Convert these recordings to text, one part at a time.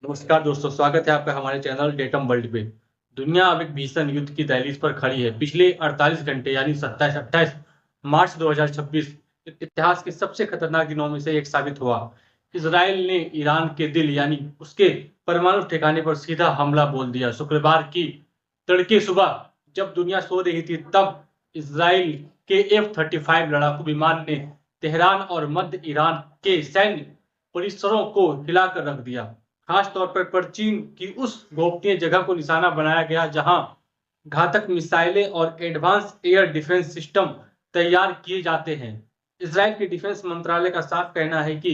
नमस्कार दोस्तों, स्वागत है आपका हमारे चैनल डेटम वर्ल्ड पे। दुनिया अब एक भीषण युद्ध की दहलीज पर खड़ी है। पिछले 48 घंटे यानी 27-28 मार्च 2026 इतिहास के सबसे खतरनाक दिनों में से एक साबित हुआ। इसराइल ने ईरान के दिल यानी उसके परमाणु ठिकाने पर सीधा हमला बोल दिया। शुक्रवार की तड़के सुबह जब दुनिया सो रही थी, तब इसराइल के F-35 लड़ाकू विमान ने तेहरान और मध्य ईरान के सैन्य परिसरों को हिलाकर रख दिया। खास तौर पर चीन की उस गोपनीय जगह को निशाना बनाया गया जहां घातक मिसाइलें और एडवांस एयर डिफेंस सिस्टम तैयार किए जाते हैं। इसराइल के डिफेंस मंत्रालय का साफ कहना है कि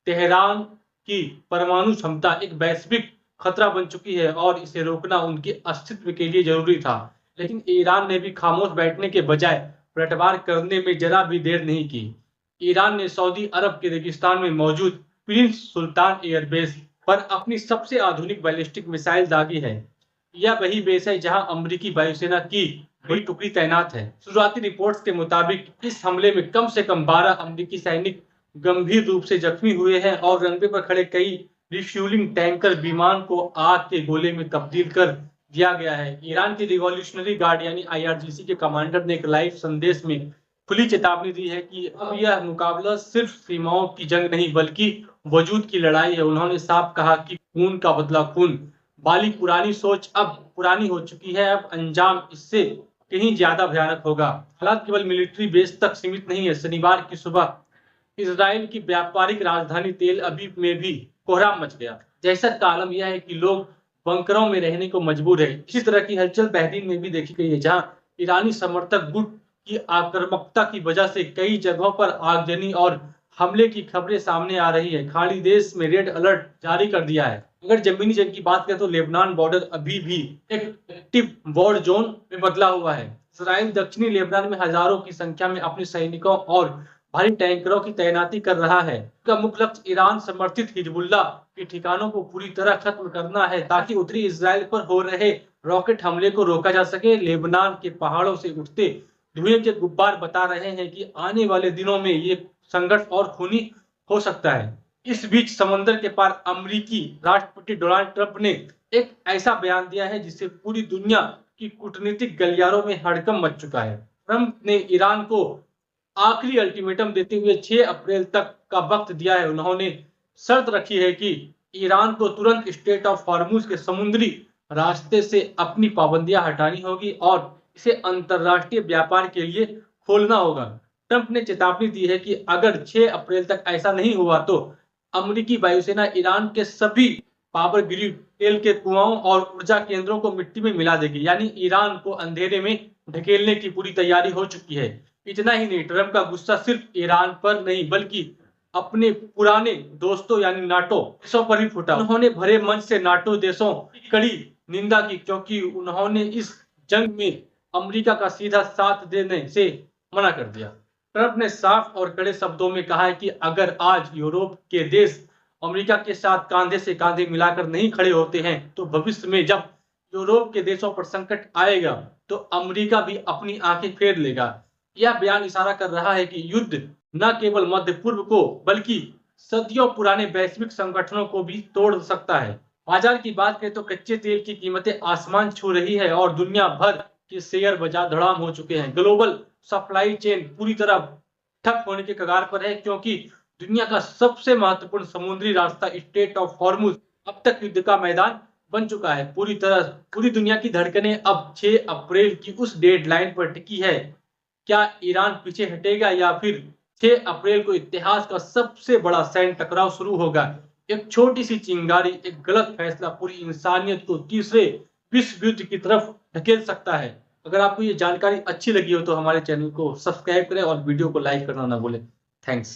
तेहरान की परमाणु क्षमता एक वैश्विक खतरा बन चुकी है और इसे रोकना उनके अस्तित्व के लिए जरूरी था। लेकिन ईरान ने भी खामोश बैठने के बजाय पलटवार करने में जरा भी देर नहीं की। ईरान ने सऊदी अरब के रेगिस्तान में मौजूद प्रिंस सुल्तान एयरबेस पर अपनी सबसे आधुनिक बैलिस्टिक मिसाइल दागी है। यह वही बेस है जहां अमेरिकी वायुसेना की बड़ी टुकड़ी तैनात है। शुरुआती रिपोर्ट्स के मुताबिक इस हमले में कम से कम 12 अमेरिकी सैनिक गंभीर रूप से जख्मी हुए हैं और रनवे पर खड़े कई रिफ्यूलिंग टैंकर विमान को आग के गोले में तब्दील कर दिया गया है। ईरान की रिवॉल्यूशनरी गार्ड यानी IRGC के कमांडर ने एक लाइव संदेश में खुली चेतावनी दी है कि अब यह मुकाबला सिर्फ सीमाओं की जंग नहीं बल्कि वजूद की लड़ाई है। उन्होंने साफ कहा कि खून का बदला खून वाली पुरानी सोच अब पुरानी हो चुकी है। अब अंजाम इससे कहीं ज्यादा भयानक होगा। हालात केवल मिलिट्री बेस तक सीमित नहीं है। शनिवार की सुबह इसराइल की व्यापारिक राजधानी तेल अवीव में भी कोहराम मच गया। दहशत का आलम यह है कि लोग बंकरों में रहने को मजबूर है। इसी तरह की हलचल बहरीन में भी देखी गई है, जहां ईरानी समर्थक गुट की आक्रामकता की वजह से कई जगहों पर आगजनी और हमले की खबरें सामने आ रही है। खाड़ी देश में रेड अलर्ट जारी कर दिया है। अगर जमीनी जंग की बात करें तो लेबनान बॉर्डर अभी भी एक एक्टिव वॉर जोन में बदला हुआ है। इसराइल दक्षिणी लेबनान में हजारों की संख्या में अपने सैनिकों और भारी टैंकरों की तैनाती कर रहा है। इसका मुख्य लक्ष्य ईरान समर्थित हिजबुल्लाह के ठिकानों को पूरी तरह खत्म करना है ताकि उत्तरी इसराइल पर हो रहे रॉकेट हमले को रोका जा सके। लेबनान के पहाड़ों से उठते धुएं के गुब्बार बता रहे हैं कि आने वाले दिनों में ये संघर्ष और खूनी हो सकता है। इस बीच समंदर के पार अमेरिकी राष्ट्रपति डोनाल्ड ट्रंप ने एक ऐसा बयान दिया है जिससे पूरी दुनिया की कूटनीतिक गलियारों में हड़कंप मच चुका है। ट्रंप ने ईरान को आखिरी अल्टीमेटम देते हुए 6 अप्रैल तक का वक्त दिया है। उन्होंने शर्त रखी है कि ईरान को तुरंत स्ट्रेट ऑफ हॉर्मुज के समुद्री रास्ते से अपनी पाबंदियां हटानी होगी और इसे अंतरराष्ट्रीय व्यापार के लिए खोलना होगा। ट्रंप ने चेतावनी दी है कि अगर 6 अप्रैल तक ऐसा नहीं हुआ तो अमेरिकी वायुसेना ईरान के सभी पावर ग्रिड, तेल के कुआं और ऊर्जा केंद्रों को मिट्टी में मिला देगी। यानी ईरान को अंधेरे में ढकेलने की पूरी तैयारी हो चुकी है। इतना ही नहीं, ट्रंप का गुस्सा सिर्फ ईरान पर नहीं बल्कि अपने पुराने दोस्तों यानी नाटो देशों पर भी फूटा। उन्होंने भरे मंच से नाटो देशों की कड़ी निंदा की क्योंकि उन्होंने इस जंग में अमेरिका का सीधा साथ देने से मना कर दिया। ट्रंप ने साफ और कड़े शब्दों में कहा है कि अगर आज यूरोप के देश अमेरिका के साथ कांधे से कांधे मिलाकर नहीं खड़े होते हैं तो भविष्य में जब यूरोप के देशों पर संकट आएगा तो अमेरिका भी अपनी आंखें फेर लेगा। यह बयान इशारा कर रहा है कि युद्ध न केवल मध्य पूर्व को बल्कि सदियों पुराने वैश्विक संगठनों को भी तोड़ सकता है। बाजार की बात करें तो कच्चे तेल की कीमतें आसमान छू रही है और दुनिया भर के शेयर बाजार धड़ाम हो चुके हैं। ग्लोबल सप्लाई चेन पूरी तरह ठप होने के कगार पर है क्योंकि दुनिया का सबसे महत्वपूर्ण समुद्री रास्ता स्ट्रेट ऑफ हॉर्मुज अब तक युद्ध का मैदान बन चुका है। पूरी दुनिया की धड़कनें अब 6 अप्रैल की उस डेडलाइन पर टिकी है। क्या ईरान पीछे हटेगा या फिर 6 अप्रैल को इतिहास का सबसे बड़ा सैन्य टकराव शुरू होगा? एक छोटी सी चिंगारी, एक गलत फैसला पूरी इंसानियत को तीसरे विश्व युद्ध की तरफ ढकेल सकता है। अगर आपको ये जानकारी अच्छी लगी हो तो हमारे चैनल को सब्सक्राइब करें और वीडियो को लाइक करना ना भूलें। थैंक्स।